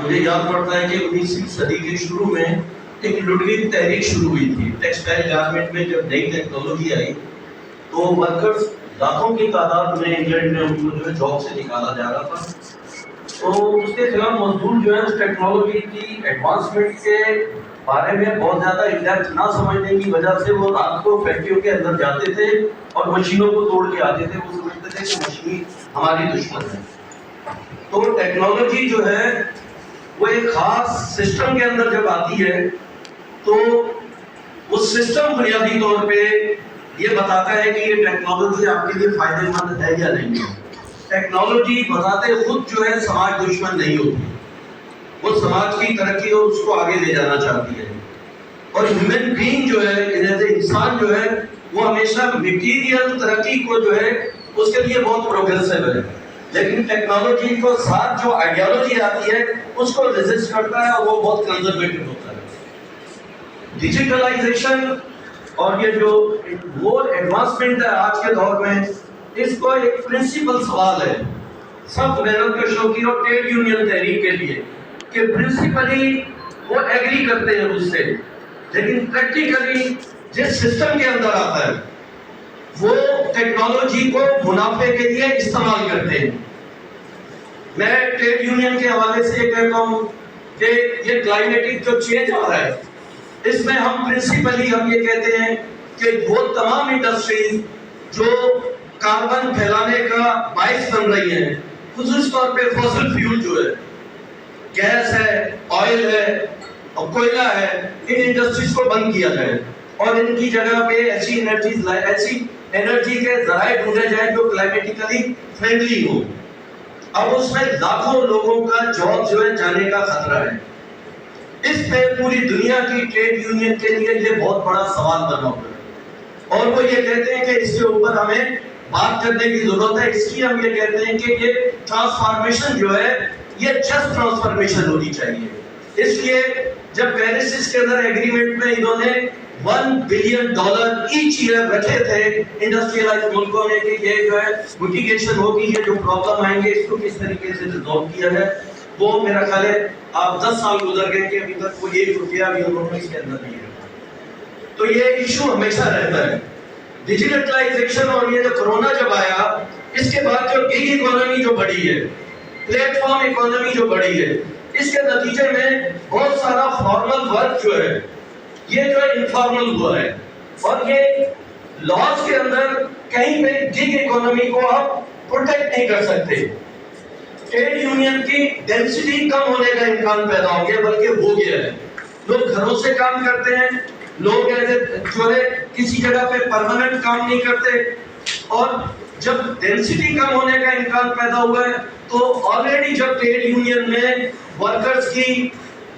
مجھے یاد پڑتا ہے کہ 19ویں صدی کے شروع میں ایک لڈوگ تحریک شروع ہوئی تھی ٹیکسٹائل گارمنٹ میں. جب نئی ٹیکنالوجی آئی تو ورکرز لاکھوں کی تعداد میں انگلینڈ میں ان کو جو ہے جاب سے نکالا جا رہا تھا. تو اس کے خلاف مزدور جو ہے اس ٹیکنالوجی کی ایڈوانسمنٹ کے بارے میں بہت زیادہ انڈیپتھ نہ سمجھنے کی وجہ سے وہ رات کو فیکٹریوں کے اندر جاتے تھے اور مشینوں کو توڑ کے آتے تھے. وہ سمجھتے تھے کہ مشین ہماری دشمن ہے. تو ٹیکنالوجی جو ہے وہ ایک خاص سسٹم کے اندر جب آتی ہے تو اس سسٹم بنیادی طور پہ یہ بتاتا ہے کہ یہ ٹیکنالوجی آپ کے لیے فائدہ مند ہے یا نہیں ہے. ٹیکنالوجی بذات خود جو ہے سماج دشمن نہیں ہوتی. وہ سماج کی ترقی اور اس کو آگے لے جانا چاہتی ہے. اور ہیومن بینگ جو ہے انسان جو ہے وہ ہمیشہ مٹیریل ترقی کو جو ہے اس کے لیے بہت پروگریسو ہے. لیکن ٹیکنالوجی کو ساتھ جو آئیڈیالوجی آتی ہے اس کو ریزسٹ کرتا ہے اور وہ بہت کنزرویٹو ہوتا ہے. ڈیجیٹلائزیشن اور یہ جو مور ایڈوانسمنٹ ہے آج کے دور میں اس کو ایک پرنسپل سوال ہے سب محنت کے شوقین اور ٹریڈ یونین تحریک کے لیے کہ پرنسپلی وہ ایگری کرتے ہیں اس سے, لیکن پریکٹیکلی جس سسٹم کے اندر آتا ہے وہ ٹیکنالوجی کو منافع کے لیے استعمال کرتے ہیں. میں ٹریڈ یونین کے حوالے سے یہ کہتا ہوں کہ یہ کلائمیٹک جو چینج آ رہا ہے اس میں ہم پرنسپلی ہم یہ کہتے ہیں کہ وہ تمام انڈسٹریز جو کاربن پھیلانے کا باعث بن رہی ہیں, خصوص طور پہ فوسل فیول جو ہے, گیس ہے, آئل ہے اور کوئلہ ہے, ان انڈسٹریز کو بند کیا جائے اور ان کی جگہ پہ ایسی انرجی کے ذرائع ڈھونڈے جائیں جو کلائمیٹیکلی فرینڈلی ہو. اب اس میں لاکھوں لوگوں کا جاب جو ہے جانے کا خطرہ ہے. اس پہ پوری دنیا کی ٹریڈ یونین کے لیے یہ بہت بڑا سوال بنا ہوا ہے اور وہ یہ کہتے ہیں کہ اس کے اوپر ہمیں بات کرنے کی ضرورت ہے. اس لیے ہم یہ کہتے ہیں کہ یہ ٹرانسفارمیشن جو ہے یہ جسٹ ٹرانسفارمیشن ہونی چاہیے. اس لیے جب پیرس کے اندر ایگریمنٹ میں انہوں نے $1 بلین ایچ ایئر رکھے تھے انڈسٹریلائز ملکوں نے کہ یہ جو ہے میٹیگیشن ہوگی, یہ جو پرابلم آئیں گے اس کو کس طریقے سے ریزالو کیا ہے, وہ میرا خیال ہے آپ 10 سال گزر گئے کہ ابھی تک وہ $1 بھی انہوں نے اس کے اندر نہیں ہے. تو یہ ایشو ہمیشہ رہتا ہے. ڈیجیٹلائزیشن اور یہ جو کرونا جب آیا اس کے بعد جو گیگ اکانومی جو بڑھی ہے, پلیٹ فارم اکانومی جو بڑھی ہے, اس کے نتیجے میں بہت سارا فارمل ورک جو ہے یہ جو ہے انفارمل ہوا ہے اور یہ لاز کے اندر کہیں پہ گیگ اکانومی کو آپ پروٹیکٹ نہیں کر سکتے. ٹریڈ یونین کی ڈینسٹی کم ہونے کا امکان پیدا ہو گیا بلکہ ہو گیا ہے. لوگ گھروں سے کام کرتے ہیں, لوگ جو ہے کسی جگہ پہ پرماننٹ کام نہیں کرتے اور جب ڈینسٹی کم ہونے کا امکان پیدا ہوا ہے تو آلریڈی جب ٹریڈ یونین میں ورکرز کی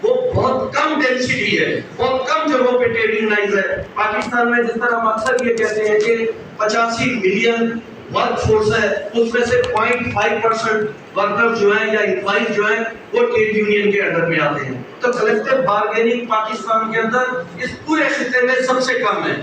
وہ بہت کم ڈینسٹی ہے, بہت کم جگہوں پہ ٹریڈ یونائز ہے. پاکستان میں جس طرح ہم اکثر یہ کہتے ہیں کہ 85 ملین ورک فورس ہے, اس میں سے 0.5% ورکر جو ہیں یا امپلائیز جو ہیں وہ ٹریڈ یونین کے انڈر میں آتے ہیں. تو کلیکٹیو بارگیننگ پاکستان کے اندر اس پورے خطے میں سب سے کم ہے.